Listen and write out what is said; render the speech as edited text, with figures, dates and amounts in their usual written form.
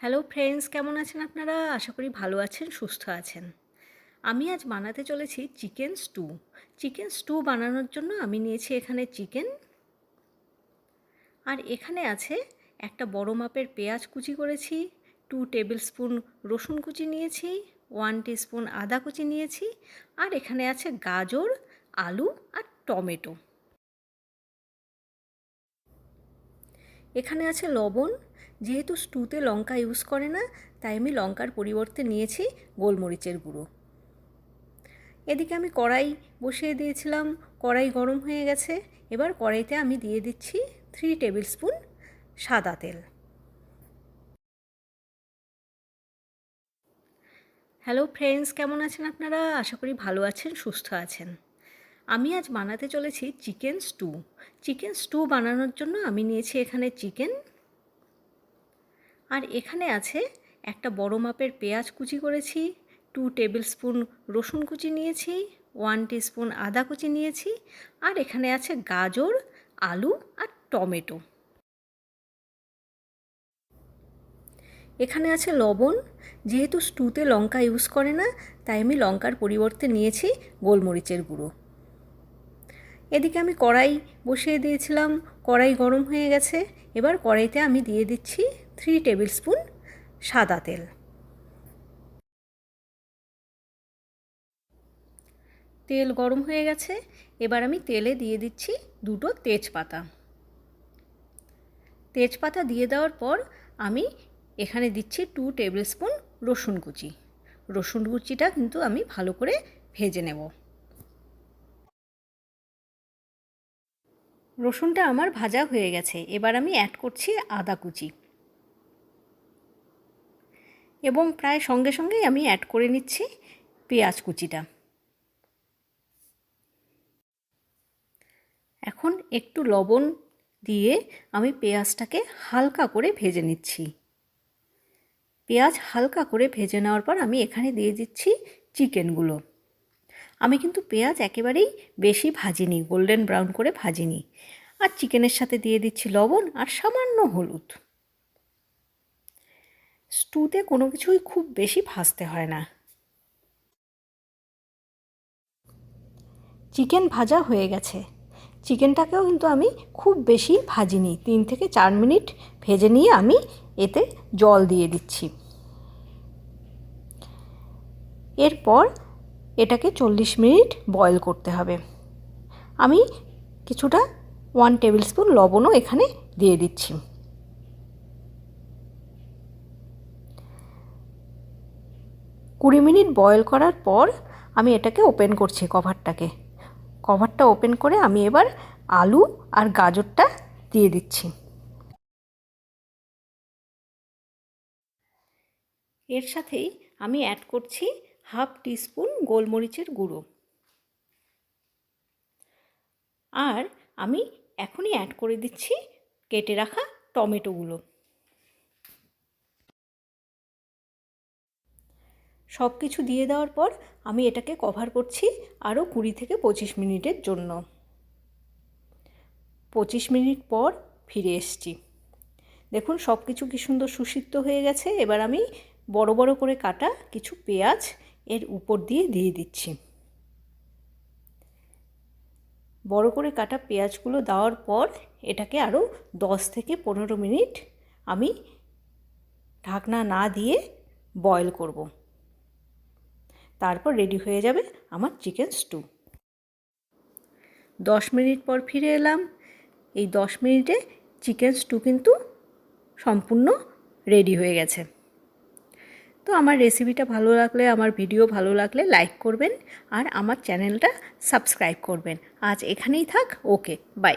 Hello friends, কেমন আছেন আপনারা? আশা করি ভালো আছেন, সুস্থ আছেন। আমি আজ বানাতে চলেছি চিকেন স্টু। চিকেন স্টু বানানোর জন্য আমি নিয়েছি এখানে চিকেন, আর এখানে আছে একটা বড় মাপের পেঁয়াজ কুচি করেছি, 2 টেবিল স্পুন রসুন কুচি নিয়েছি, 1 টিস্পুন আদা কুচি নিয়েছি, আর এখানে আছে গাজর, আলু আর টমেটো। এখানে আছে লবণ। যেহেতু স্টুতে লঙ্কা ইউজ করে না, তাই আমি লঙ্কার পরিবর্তে নিয়েছি গোলমরিচের গুঁড়ো। এদিকে আমি কড়াই বসিয়ে দিয়েছিলাম, কড়াই গরম হয়ে গেছে। এবার কড়াইতে আমি দিয়ে দিচ্ছি 3 টেবিল স্পুন সাদা তেল। হ্যালো ফ্রেন্ডস, কেমন আছেন আপনারা? আশা করি ভালো আছেন, সুস্থ আছেন। আমি আজ বানাতে চলেছি চিকেন স্টু। চিকেন স্টু বানানোর জন্য আমি নিয়েছি এখানে চিকেন, আর এখানে আছে একটা বড় মাপের পেঁয়াজ কুচি করেছি, 2 টেবিল স্পুন রসুন কুচি নিয়েছি, 1 টিস্পুন আদা কুচি নিয়েছি, আর এখানে আছে গাজর, আলু আর টমেটো। এখানে আছে লবণ। যেহেতু স্টুতে লঙ্কা ইউজ করে না, তাই আমি লঙ্কার পরিবর্তে নিয়েছি গোলমরিচের গুঁড়ো। এদিকে আমি কড়াই বসিয়ে দিয়েছিলাম, কড়াই গরম হয়ে গেছে। এবার কড়াইতে আমি দিয়ে দিচ্ছি 3 টেবিল স্পুন সাদা তেল। তেল গরম হয়ে গেছে। এবার আমি তেলে দিয়ে দিচ্ছি 2টো তেজপাতা। তেজপাতা দিয়ে দেওয়ার পর আমি এখানে দিচ্ছি 2 টেবিল স্পুন রসুন কুচি। রসুন কুচিটা কিন্তু আমি ভালো করে ভেজে নেব। রসুনটা আমার ভাজা হয়ে গেছে। এবার আমি অ্যাড করছি আদা কুচি, এবং প্রায় সঙ্গে সঙ্গেই আমি অ্যাড করে নিচ্ছি পেঁয়াজ কুচিটা। এখন একটু লবণ দিয়ে আমি পেঁয়াজটাকে হালকা করে ভেজে নিচ্ছি। পেঁয়াজ হালকা করে ভেজে নেওয়ার পর আমি এখানে দিয়ে দিচ্ছি চিকেনগুলো। আমি কিন্তু পেঁয়াজ একেবারেই বেশি ভাজিনি, গোল্ডেন ব্রাউন করে ভাজিনি। আর চিকেনের সাথে দিয়ে দিচ্ছি লবণ আর সামান্য হলুদ। স্টুতে কোনো কিছুই খুব বেশি ভাজতে হয় না। চিকেন ভাজা হয়ে গেছে। চিকেনটাকেও কিন্তু আমি খুব বেশি ভাজিনি, 3 থেকে 4 মিনিট ভেজে নিয়ে আমি এতে জল দিয়ে দিচ্ছি। এরপর এটাকে 40 মিনিট বয়েল করতে হবে। আমি কিছুটা 1 টেবিল স্পুন লবণও এখানে দিয়ে দিচ্ছি। 20 মিনিট বয়েল করার পর আমি এটাকে ওপেন করছি, কভারটা ওপেন করে আমি এবার আলু আর গাজরটা দিয়ে দিচ্ছি। এর সাথেই আমি অ্যাড করছি হাফ টিস্পুন গোলমরিচের গুঁড়ো, আর আমি এখনই অ্যাড করে দিচ্ছি কেটে রাখা টমেটোগুলো। সব কিছু দিয়ে দেওয়ার পর আমি এটাকে কভার করছি আরও 20 থেকে 25 মিনিটের জন্য। 25 মিনিট পর ফিরে এসেছি। দেখুন সব কিছু কী সুন্দর সুসিদ্ধ হয়ে গেছে। এবার আমি বড় বড় করে কাটা কিছু পেঁয়াজ এর উপর দিয়ে দিচ্ছি। বড় করে কাটা পেঁয়াজগুলো দেওয়ার পর এটাকে আরও 10 থেকে 15 মিনিট আমি ঢাকনা না দিয়ে বয়েল করব। তারপর রেডি হয়ে যাবে আমার চিকেন স্টু। 10 মিনিট পর ফিরে এলাম। এই 10 মিনিটে চিকেন স্টু কিন্তু সম্পূর্ণ রেডি হয়ে গেছে। তো আমার রেসিপিটা ভালো লাগলে, আমার ভিডিও ভালো লাগলে লাইক করবেন, আর আমার চ্যানেলটা সাবস্ক্রাইব করবেন। আজ এখানেই থাক। ওকে, বাই।